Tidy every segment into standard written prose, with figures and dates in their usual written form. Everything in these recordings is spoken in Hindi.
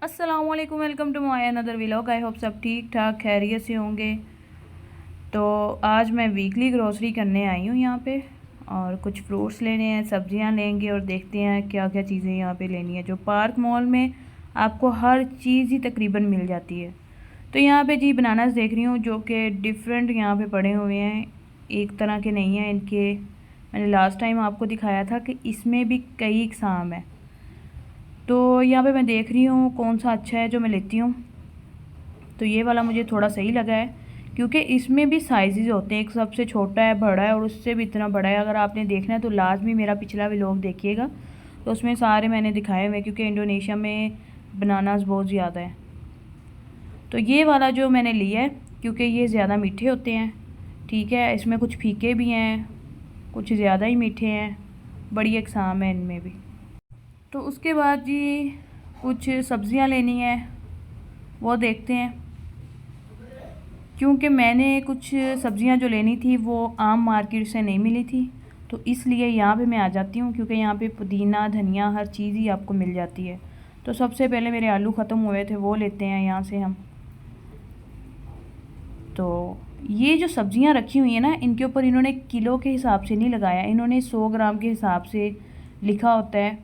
अस्सलामुअलैकुम, welcome to my another vlog. I hope सब ठीक ठाक खैरियत से होंगे। तो आज मैं वीकली ग्रोसरी करने आई हूँ यहाँ पे, और कुछ फ्रूट्स लेने हैं, सब्जियाँ लेंगे और देखते हैं क्या क्या चीज़ें यहाँ पे लेनी है। जो पार्क मॉल में आपको हर चीज़ ही तकरीबन मिल जाती है। तो यहाँ पे जी बनानास देख रही हूँ, जो कि डिफरेंट यहाँ पे पड़े हुए हैं, एक तरह के नहीं हैं इनके। मैंने लास्ट टाइम आपको दिखाया था कि इसमें भी कई इकसाम है। तो यहाँ पे मैं देख रही हूँ कौन सा अच्छा है जो मैं लेती हूँ। तो ये वाला मुझे थोड़ा सही लगा है, क्योंकि इसमें भी साइज़ होते हैं, एक सबसे छोटा है, बड़ा है और उससे भी इतना बड़ा है। अगर आपने देखना है तो लाजमी मेरा पिछला व्लॉग देखिएगा, तो उसमें सारे मैंने दिखाए हुए, क्योंकि इंडोनेशिया में बनानास बहुत ज़्यादा है। तो ये वाला जो मैंने लिया है, क्योंकि ये ज़्यादा मीठे होते हैं, ठीक है। इसमें कुछ फीके भी हैं, कुछ ज़्यादा ही मीठे हैं, बड़ी अक़साम है इनमें भी। तो उसके बाद जी कुछ सब्ज़ियाँ लेनी है, वो देखते हैं। क्योंकि मैंने कुछ सब्ज़ियाँ जो लेनी थी वो आम मार्केट से नहीं मिली थी, तो इसलिए यहाँ पे मैं आ जाती हूँ, क्योंकि यहाँ पे पुदीना धनिया हर चीज़ ही आपको मिल जाती है। तो सबसे पहले मेरे आलू ख़त्म हुए थे, वो लेते हैं यहाँ से हम। तो ये जो सब्ज़ियाँ रखी हुई हैं ना, इनके ऊपर इन्होंने किलो के हिसाब से नहीं लगाया, इन्होंने 100 ग्राम के हिसाब से लिखा होता है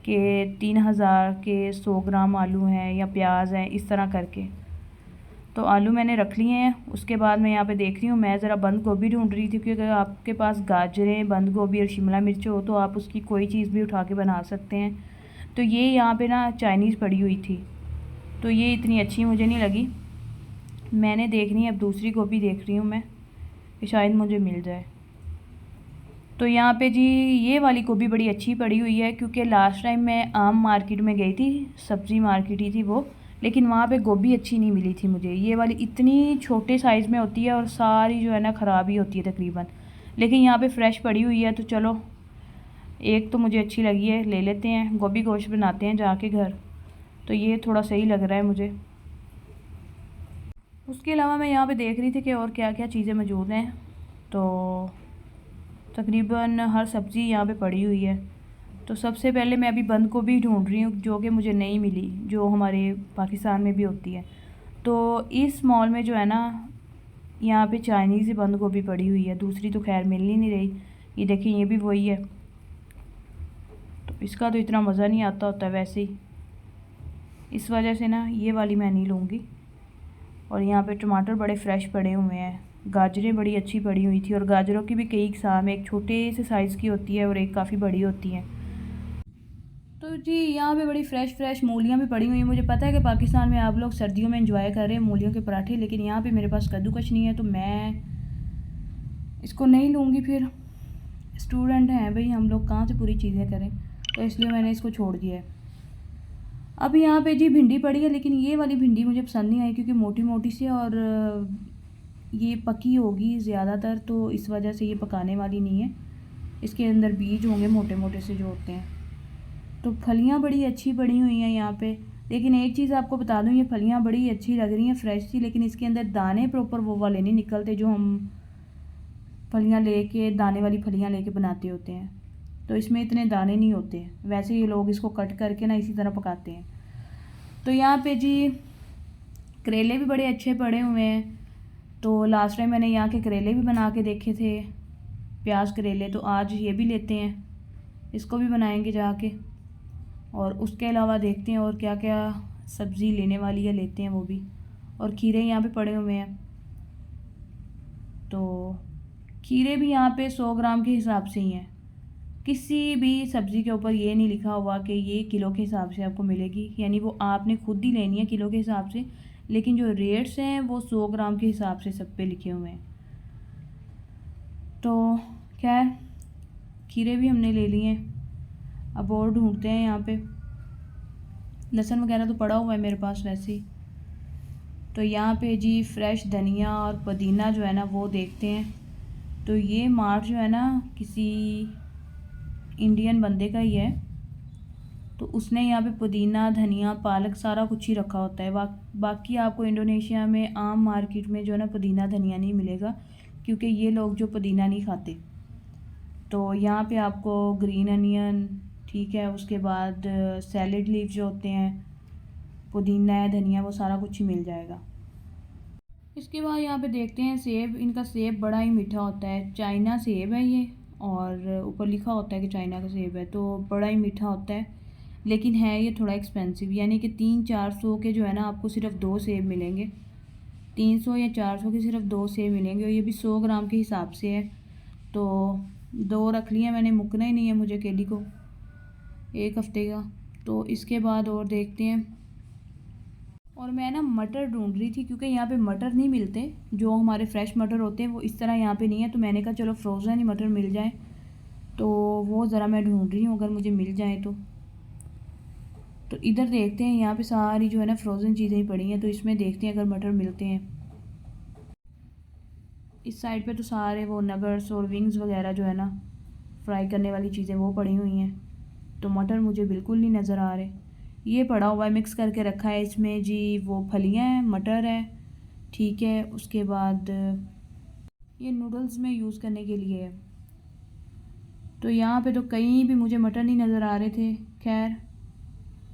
कि 3000 के 100 ग्राम आलू हैं या प्याज हैं, इस तरह करके। तो आलू मैंने रख लिए हैं। उसके बाद मैं यहाँ पे देख रही हूँ, मैं ज़रा बंद गोभी ढूंढ रही थी, क्योंकि अगर आपके पास गाजरें, बंद गोभी और शिमला मिर्च हो तो आप उसकी कोई चीज़ भी उठा के बना सकते हैं। तो ये यहाँ पे ना चाइनीज़ पड़ी हुई थी, तो ये इतनी अच्छी मुझे नहीं लगी। मैंने देखनी है, अब दूसरी गोभी देख रही हूँ मैं कि शायद मुझे मिल जाए। तो यहाँ पे जी ये वाली गोभी बड़ी अच्छी पड़ी हुई है, क्योंकि लास्ट टाइम मैं आम मार्केट में गई थी, सब्ज़ी मार्केट ही थी वो, लेकिन वहाँ पे गोभी अच्छी नहीं मिली थी मुझे। ये वाली इतनी छोटे साइज़ में होती है और सारी जो है ना ख़राब ही होती है तकरीबन, लेकिन यहाँ पे फ्रेश पड़ी हुई है। तो चलो, एक तो मुझे अच्छी लगी है, ले लेते हैं, गोभी गोश्त बनाते हैं जाके घर। तो ये थोड़ा सही लग रहा है मुझे। उसके अलावा मैं यहाँ पे देख रही थी कि और क्या क्या चीज़ें मौजूद हैं। तो तकरीबन हर सब्ज़ी यहाँ पे पड़ी हुई है। तो सबसे पहले मैं अभी बंद गोभी ढूंढ रही हूँ, जो कि मुझे नहीं मिली, जो हमारे पाकिस्तान में भी होती है। तो इस मॉल में जो है ना, यहाँ पे चाइनीज़ ही बंद गोभी पड़ी हुई है, दूसरी तो खैर मिल ही नहीं रही। ये देखिए, ये भी वही है। तो इसका तो इतना मज़ा नहीं आता होता वैसे ही, इस वजह से ना ये वाली मैं नहीं लूँगी। और यहाँ पे टमाटर बड़े फ़्रेश पड़े हुए हैं, गाजरें बड़ी अच्छी पड़ी हुई थी, और गाजरों की भी कई किस्म है, एक छोटे से साइज़ की होती है और एक काफ़ी बड़ी होती है। तो जी यहाँ पे बड़ी फ़्रेश मूलियाँ भी पड़ी हुई हैं। मुझे पता है कि पाकिस्तान में आप लोग सर्दियों में एंजॉय कर रहे हैं मूलियों के पराठे, लेकिन यहाँ पे मेरे पास कद्दूकस नहीं है, तो मैं इसको नहीं लूँगी। फिर स्टूडेंट हैं भाई हम लोग, कहाँ से पूरी चीज़ें करें, तो इसलिए मैंने इसको छोड़ दिया है। अब यहाँ पे जी भिंडी पड़ी है, लेकिन ये वाली भिंडी मुझे पसंद नहीं आई, क्योंकि मोटी मोटी सी, और ये पकी होगी ज़्यादातर, तो इस वजह से ये पकाने वाली नहीं है। इसके अंदर बीज होंगे मोटे मोटे से जो होते हैं। तो फलियाँ बड़ी अच्छी पड़ी हुई हैं यहाँ पे, लेकिन एक चीज़ आपको बता दूँ, ये फलियाँ बड़ी अच्छी लग रही हैं, फ्रेश सी, लेकिन इसके अंदर दाने प्रॉपर वो वाले नहीं निकलते जो हम फलियाँ लेके, दाने वाली फलियाँ लेके बनाते होते हैं। तो इसमें इतने दाने नहीं होते, वैसे ये लोग इसको कट करके ना इसी तरह पकाते हैं। तो यहाँ पे जी करेले भी बड़े अच्छे पड़े हुए हैं। तो लास्ट टाइम मैंने यहाँ के करेले भी बना के देखे थे, प्याज करेले, तो आज ये भी लेते हैं, इसको भी बनाएंगे जाके। और उसके अलावा देखते हैं और क्या क्या सब्ज़ी लेने वाली है, लेते हैं वो भी। और खीरे यहाँ पे पड़े हुए हैं, तो खीरे भी यहाँ पे 100 ग्राम के हिसाब से ही हैं। किसी भी सब्ज़ी के ऊपर ये नहीं लिखा हुआ कि ये किलो के हिसाब से आपको मिलेगी, यानी वो आपने खुद ही लेनी है किलो के हिसाब से, लेकिन जो रेट्स हैं वो 100 ग्राम के हिसाब से सब पे लिखे हुए हैं। तो खैर खीरे भी हमने ले लिए हैं, अब और ढूंढते हैं। यहाँ पे लहसुन वगैरह तो पड़ा हुआ है मेरे पास वैसे ही। तो यहाँ पे जी फ्रेश धनिया और पुदीना जो है ना वो देखते हैं। तो ये मार्ट जो है ना किसी इंडियन बंदे का ही है, तो उसने यहाँ पे पुदीना धनिया पालक सारा कुछ ही रखा होता है। बाकी आपको इंडोनेशिया में आम मार्केट में जो है ना पुदीना धनिया नहीं मिलेगा, क्योंकि ये लोग जो पुदीना नहीं खाते। तो यहाँ पे आपको ग्रीन अनियन, ठीक है, उसके बाद सैलेड लीफ जो होते हैं, पुदीना है, धनिया, वो सारा कुछ ही मिल जाएगा। इसके बाद यहाँ पे देखते हैं सेब। इनका सेब बड़ा ही मीठा होता है, चाइना सेब है ये, और ऊपर लिखा होता है कि चाइना का सेब है, तो बड़ा ही मीठा होता है। लेकिन है ये थोड़ा एक्सपेंसिव, यानी कि 300-400 के जो है ना आपको सिर्फ 2 सेब मिलेंगे। 300 या 400 के सिर्फ 2 सेब मिलेंगे, और ये भी 100 ग्राम के हिसाब से है। तो 2 रख लिए मैंने, मुकना ही नहीं है मुझे केली को 1 हफ्ते का। तो इसके बाद और देखते हैं। और मैं ना मटर ढूंढ रही थी, क्योंकि यहाँ पे मटर नहीं मिलते, जो हमारे फ्रेश मटर होते हैं वो इस तरह यहाँ पे नहीं है। तो मैंने कहा चलो फ्रोज़न ही मटर मिल जाए, तो वो ज़रा मैं ढूंढ रही हूँ, अगर मुझे मिल जाए तो इधर देखते हैं। यहाँ पे सारी जो है ना फ्रोज़न चीज़ें ही पड़ी हैं, तो इसमें देखते हैं अगर मटर मिलते हैं। इस साइड पे तो सारे वो नगर्स और विंग्स वगैरह जो है ना फ्राई करने वाली चीज़ें वो पड़ी हुई हैं, तो मटर मुझे बिल्कुल नहीं नज़र आ रहे। ये पड़ा हुआ है, मिक्स करके रखा है इसमें जी, वो फलियाँ हैं, मटर है, ठीक है। उसके बाद ये नूडल्स में यूज़ करने के लिए है। तो यहाँ पे तो कहीं भी मुझे मटर नहीं नज़र आ रहे थे। खैर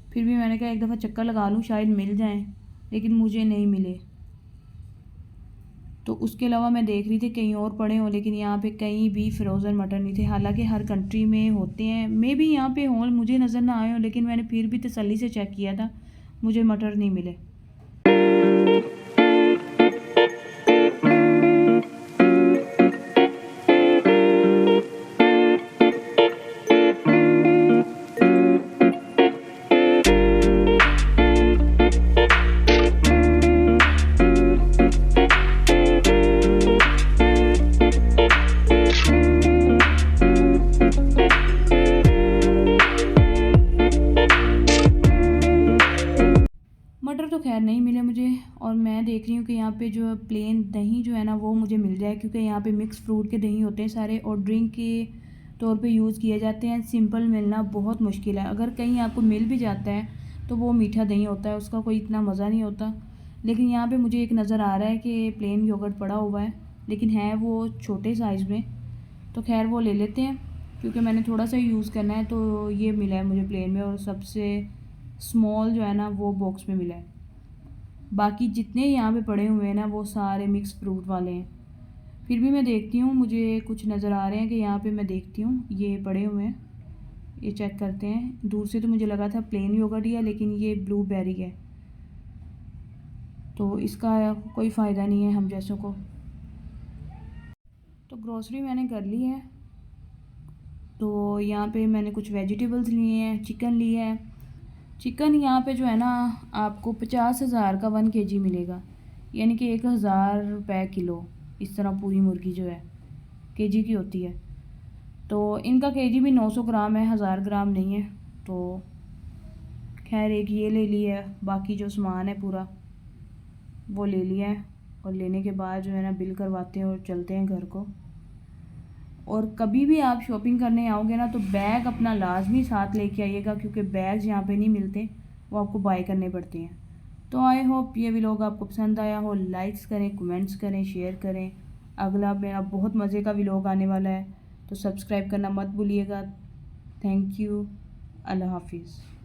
फिर भी मैंने कहा एक दफ़ा चक्कर लगा लूँ, शायद मिल जाएं, लेकिन मुझे नहीं मिले। तो उसके अलावा मैं देख रही थी कहीं और पड़े हों, लेकिन यहाँ पे कहीं भी फ्रोज़न मटर नहीं थे। हालांकि हर कंट्री में होते हैं, मे भी यहाँ पे हों, मुझे नज़र ना आए हों, लेकिन मैंने फिर भी तसल्ली से चेक किया था, मुझे मटर नहीं मिले। मटर तो खैर नहीं मिले मुझे। और मैं देख रही हूँ कि यहाँ पे जो प्लेन दही जो है ना वो मुझे मिल जाए, क्योंकि यहाँ पे मिक्स फ्रूट के दही होते हैं सारे, और ड्रिंक के तौर पे यूज़ किए जाते हैं। सिंपल मिलना बहुत मुश्किल है, अगर कहीं आपको मिल भी जाता है तो वो मीठा दही होता है, उसका कोई इतना मज़ा नहीं होता। लेकिन यहाँ पर मुझे एक नज़र आ रहा है कि प्लेन योगर्ट पड़ा हुआ है, लेकिन है वो छोटे साइज़ में। तो खैर वो ले लेते हैं, क्योंकि मैंने थोड़ा सा यूज़ करना है। तो ये मिला है मुझे प्लेन में, और सबसे स्मॉल जो है ना वो बॉक्स में मिला है। बाकी जितने यहाँ पे पड़े हुए हैं ना वो सारे मिक्स फ्रूट वाले हैं। फिर भी मैं देखती हूँ, मुझे कुछ नज़र आ रहे हैं कि यहाँ पे मैं देखती हूँ ये पड़े हुए हैं, ये चेक करते हैं। दूर से तो मुझे लगा था प्लेन योगर्ट ही है, लेकिन ये ब्लूबेरी है, तो इसका कोई फ़ायदा नहीं है हम जैसों को। तो ग्रोसरी मैंने कर ली है। तो यहाँ पे मैंने कुछ वेजिटेबल्स लिए हैं, चिकन लिया है। चिकन यहाँ पे जो है ना आपको 50,000 का 1 kg मिलेगा, यानी कि 1,000 रुपये किलो। इस तरह पूरी मुर्गी जो है केजी की होती है। तो इनका केजी भी 900 ग्राम है, 1000 ग्राम नहीं है। तो खैर एक ये ले लिया है, बाकी जो सामान है पूरा वो ले लिया है। और लेने के बाद जो है ना बिल करवाते हैं और चलते हैं घर को। और कभी भी आप शॉपिंग करने आओगे ना तो बैग अपना लाजमी साथ लेके आइएगा, क्योंकि बैग्स यहाँ पे नहीं मिलते, वो आपको बाय करने पड़ते हैं। तो आई होप ये व्लॉग आपको पसंद आया हो। लाइक्स करें, कमेंट्स करें, शेयर करें। अगला मेरा बहुत मज़े का व्लॉग आने वाला है, तो सब्सक्राइब करना मत भूलिएगा। Thank you. अल्लाह हाफिज़।